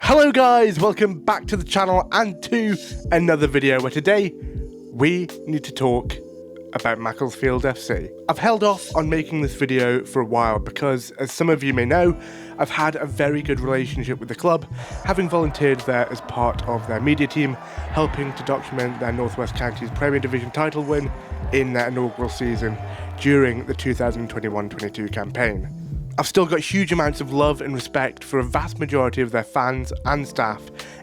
Hello guys, welcome back to the channel and to another video where today we need to talk about Macclesfield FC. I've held off on making this video for a while because, as some of you may know, I've had a very good relationship with the club, having volunteered there as part of their media team, helping to document their North West Counties Premier Division title win in their inaugural season during the 2021-22 campaign. I've still got huge amounts of love and respect for a vast majority of their fans and staff,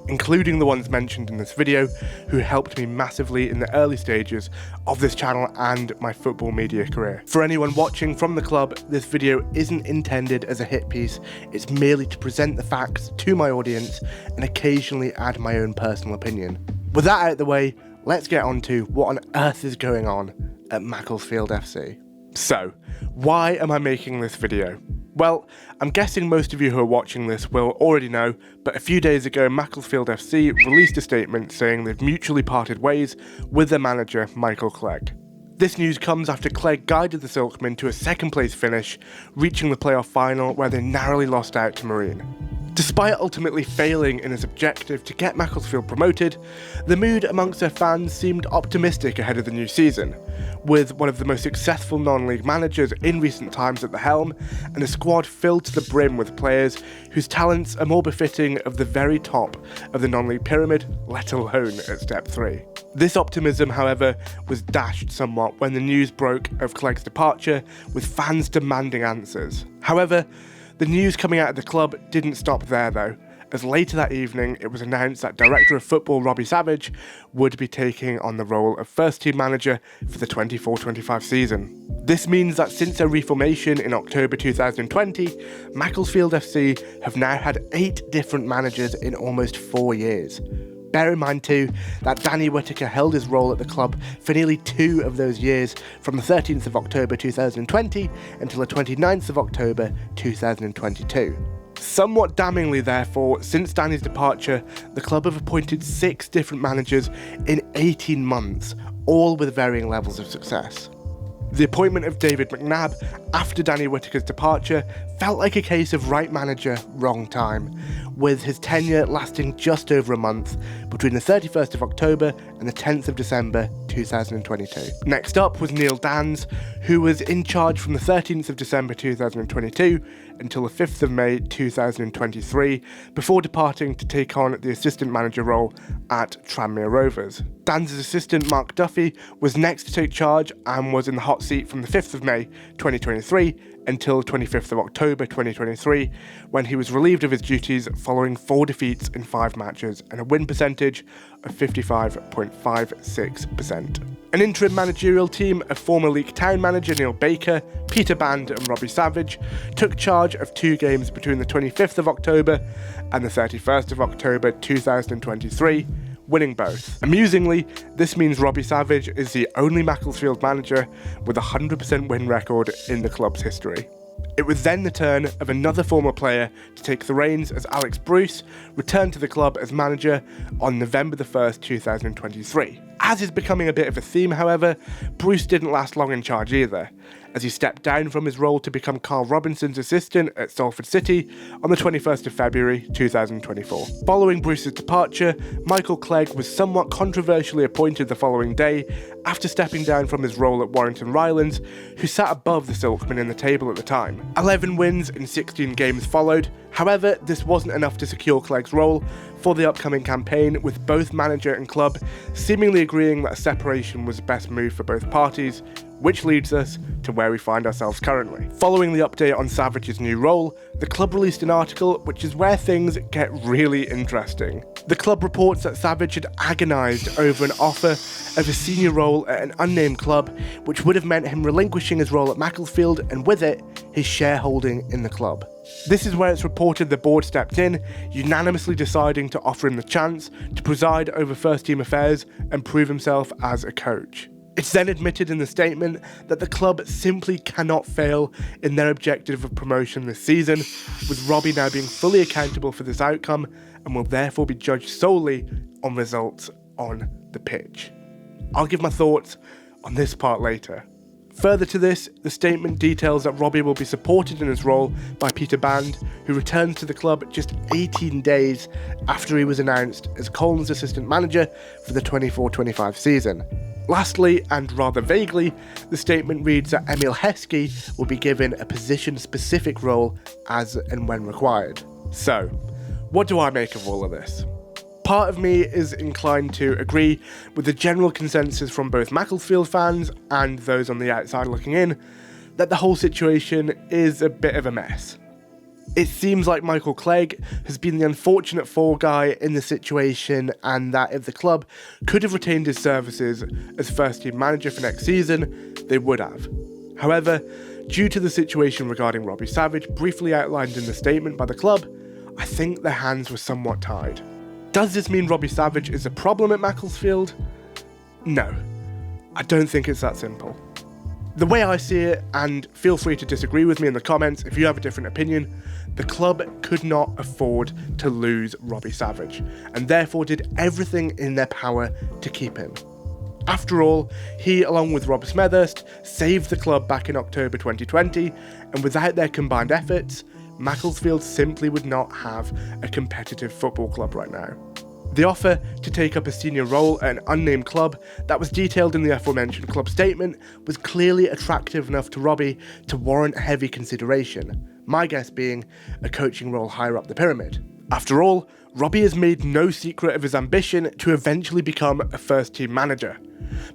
including the ones mentioned in this video, who helped me massively in the early stages of this channel and my football media career. For anyone watching from the club, this video isn't intended as a hit piece, it's merely to present the facts to my audience and occasionally add my own personal opinion. With that out of the way, let's get on to what on earth is going on at Macclesfield FC. So, why am I making this video? Well, I'm guessing most of you who are watching this will already know, but a few days ago Macclesfield FC released a statement saying they've mutually parted ways with their manager Michael Clegg. This news comes after Clegg guided the Silkmen to a second place finish, reaching the playoff final where they narrowly lost out to Marine. Despite ultimately failing in his objective to get Macclesfield promoted, the mood amongst their fans seemed optimistic ahead of the new season, with one of the most successful non-league managers in recent times at the helm, and a squad filled to the brim with players whose talents are more befitting of the very top of the non-league pyramid, let alone at step 3. This optimism, however, was dashed somewhat when the news broke of Clegg's departure, with fans demanding answers. However, the news coming out of the club didn't stop there though, as later that evening it was announced that Director of Football Robbie Savage would be taking on the role of first team manager for the 24-25 season. This means that since their reformation in October 2020, Macclesfield FC have now had 8 different managers in almost 4 years. Bear in mind too that Danny Whittaker held his role at the club for nearly 2 of those years, from the 13th of October 2020 until the 29th of October 2022. Somewhat damningly therefore, since Danny's departure, the club have appointed 6 different managers in 18 months, all with varying levels of success. The appointment of David McNabb after Danny Whittaker's departure felt like a case of right manager, wrong time, with his tenure lasting just over a month, between the 31st of October and the 10th of December 2022. Next up was Neil Dans, who was in charge from the 13th of December 2022 until the 5th of May 2023, before departing to take on the assistant manager role at Tranmere Rovers. Dan's assistant Mark Duffy was next to take charge and was in the hot seat from the 5th of May 2023 until 25th of October 2023, when he was relieved of his duties following 4 defeats in 5 matches and a win percentage of 55.56%. An interim managerial team of former Leek Town manager Neil Baker, Peter Band and Robbie Savage took charge of 2 games between the 25th of October and the 31st of October 2023, winning both. Amusingly, this means Robbie Savage is the only Macclesfield manager with a 100% win record in the club's history. It was then the turn of another former player to take the reins, as Alex Bruce returned to the club as manager on November the 1st, 2023. As is becoming a bit of a theme, however, Bruce didn't last long in charge either, as he stepped down from his role to become Carl Robinson's assistant at Salford City on the 21st of February 2024. Following Bruce's departure, Michael Clegg was somewhat controversially appointed the following day after stepping down from his role at Warrington Rylands, who sat above the Silkmen in the table at the time. 11 wins in 16 games followed. However, this wasn't enough to secure Clegg's role for the upcoming campaign, with both manager and club seemingly agreeing that a separation was the best move for both parties, which leads us to where we find ourselves currently. Following the update on Savage's new role, the club released an article which is where things get really interesting. The club reports that Savage had agonised over an offer of a senior role at an unnamed club, which would have meant him relinquishing his role at Macclesfield and with it, his shareholding in the club. This is where it's reported the board stepped in, unanimously deciding to offer him the chance to preside over first team affairs and prove himself as a coach. It's then admitted in the statement that the club simply cannot fail in their objective of promotion this season, with Robbie now being fully accountable for this outcome and will therefore be judged solely on results on the pitch. I'll give my thoughts on this part later. Further to this, the statement details that Robbie will be supported in his role by Peter Band, who returns to the club just 18 days after he was announced as Colton's assistant manager for the 24-25 season. Lastly, and rather vaguely, the statement reads that Emil Heskey will be given a position-specific role as and when required. So, what do I make of all of this? Part of me is inclined to agree with the general consensus from both Macclesfield fans and those on the outside looking in, that the whole situation is a bit of a mess. It seems like Michael Clegg has been the unfortunate fall guy in the situation, and that if the club could have retained his services as first team manager for next season, they would have. However, due to the situation regarding Robbie Savage briefly outlined in the statement by the club, I think their hands were somewhat tied. Does this mean Robbie Savage is a problem at Macclesfield? No, I don't think it's that simple. The way I see it, and feel free to disagree with me in the comments if you have a different opinion, the club could not afford to lose Robbie Savage, and therefore did everything in their power to keep him. After all, he, along with Rob Smethurst, saved the club back in October 2020, and without their combined efforts, Macclesfield simply would not have a competitive football club right now. The offer to take up a senior role at an unnamed club that was detailed in the aforementioned club statement was clearly attractive enough to Robbie to warrant heavy consideration, my guess being a coaching role higher up the pyramid. After all, Robbie has made no secret of his ambition to eventually become a first-team manager.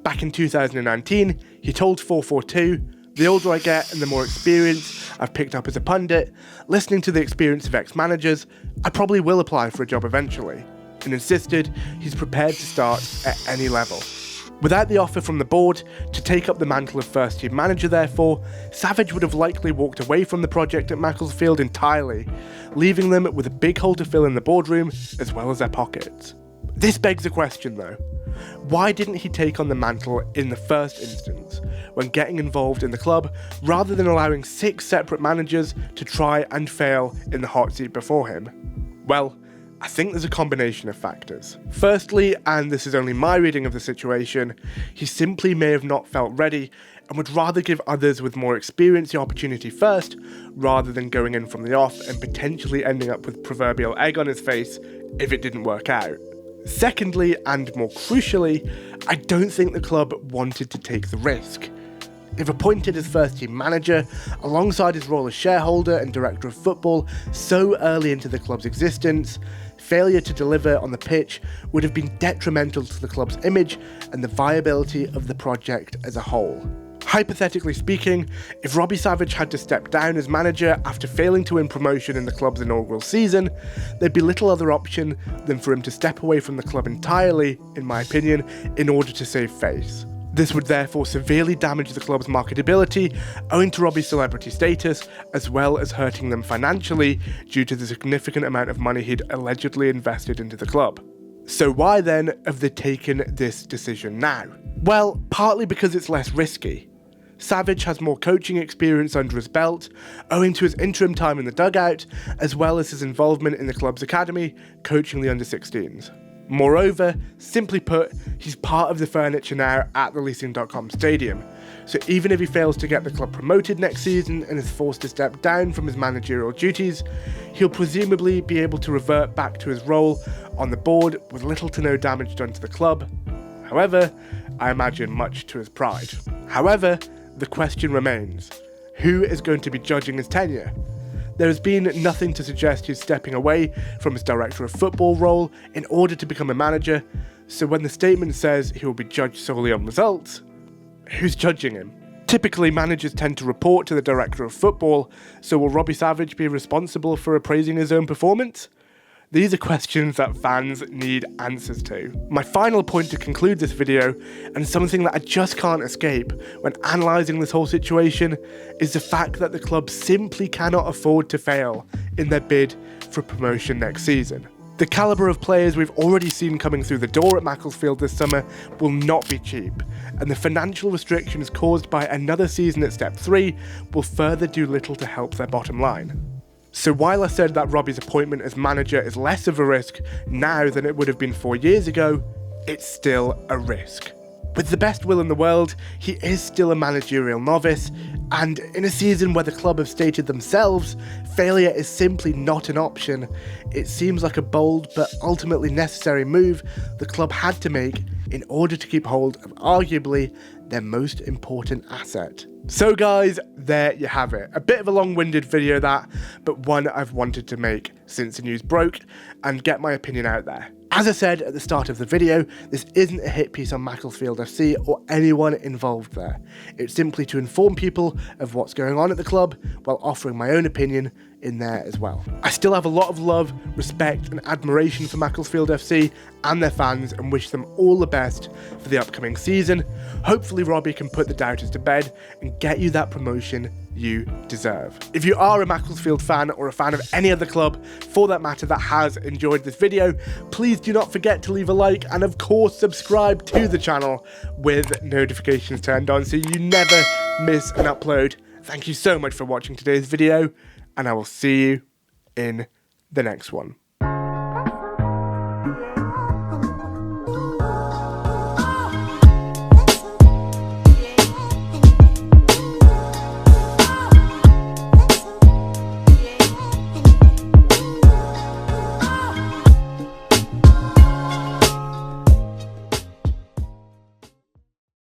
Back in 2019, he told 442, "The older I get and the more experience I've picked up as a pundit, listening to the experience of ex-managers, I probably will apply for a job eventually," and insisted he's prepared to start at any level. Without the offer from the board to take up the mantle of first-team manager, therefore, Savage would have likely walked away from the project at Macclesfield entirely, leaving them with a big hole to fill in the boardroom as well as their pockets. This begs a question though. Why didn't he take on the mantle in the first instance, when getting involved in the club, rather than allowing 6 separate managers to try and fail in the hot seat before him? Well, I think there's a combination of factors. Firstly, and this is only my reading of the situation, he simply may have not felt ready and would rather give others with more experience the opportunity first, rather than going in from the off and potentially ending up with proverbial egg on his face if it didn't work out. Secondly, and more crucially, I don't think the club wanted to take the risk. If appointed as first-team manager, alongside his role as shareholder and director of football so early into the club's existence, failure to deliver on the pitch would have been detrimental to the club's image and the viability of the project as a whole. Hypothetically speaking, if Robbie Savage had to step down as manager after failing to win promotion in the club's inaugural season, there'd be little other option than for him to step away from the club entirely, in my opinion, in order to save face. This would therefore severely damage the club's marketability owing to Robbie's celebrity status, as well as hurting them financially due to the significant amount of money he'd allegedly invested into the club. So why then have they taken this decision now? Well, partly because it's less risky. Savage has more coaching experience under his belt, owing to his interim time in the dugout, as well as his involvement in the club's academy, coaching the under-16s. Moreover, simply put, he's part of the furniture now at the Leasing.com stadium, so even if he fails to get the club promoted next season and is forced to step down from his managerial duties, he'll presumably be able to revert back to his role on the board with little to no damage done to the club. However, I imagine much to his pride. However, the question remains, who is going to be judging his tenure? There has been nothing to suggest he's stepping away from his director of football role in order to become a manager, so when the statement says he will be judged solely on results, who's judging him? Typically, managers tend to report to the director of football, so will Robbie Savage be responsible for appraising his own performance? These are questions that fans need answers to. My final point to conclude this video, and something that I just can't escape when analysing this whole situation, is the fact that the club simply cannot afford to fail in their bid for promotion next season. The calibre of players we've already seen coming through the door at Macclesfield this summer will not be cheap, and the financial restrictions caused by another season at Step 3 will further do little to help their bottom line. So while I said that Robbie's appointment as manager is less of a risk now than it would have been 4 years ago, it's still a risk. With the best will in the world, he is still a managerial novice, and in a season where the club have stated themselves, failure is simply not an option. It seems like a bold but ultimately necessary move the club had to make in order to keep hold of arguably their most important asset. So guys, there you have it. A bit of a long-winded video that, but one I've wanted to make since the news broke and get my opinion out there. As I said at the start of the video, this isn't a hit piece on Macclesfield FC or anyone involved there. It's simply to inform people of what's going on at the club while offering my own opinion in there as well. I still have a lot of love, respect and admiration for Macclesfield FC and their fans and wish them all the best for the upcoming season. Hopefully Robbie can put the doubters to bed and get you that promotion you deserve. If you are a Macclesfield fan or a fan of any other club for that matter that has enjoyed this video, please do not forget to leave a like and of course subscribe to the channel with notifications turned on so you never miss an upload. Thank you so much for watching today's video and I will see you in the next one.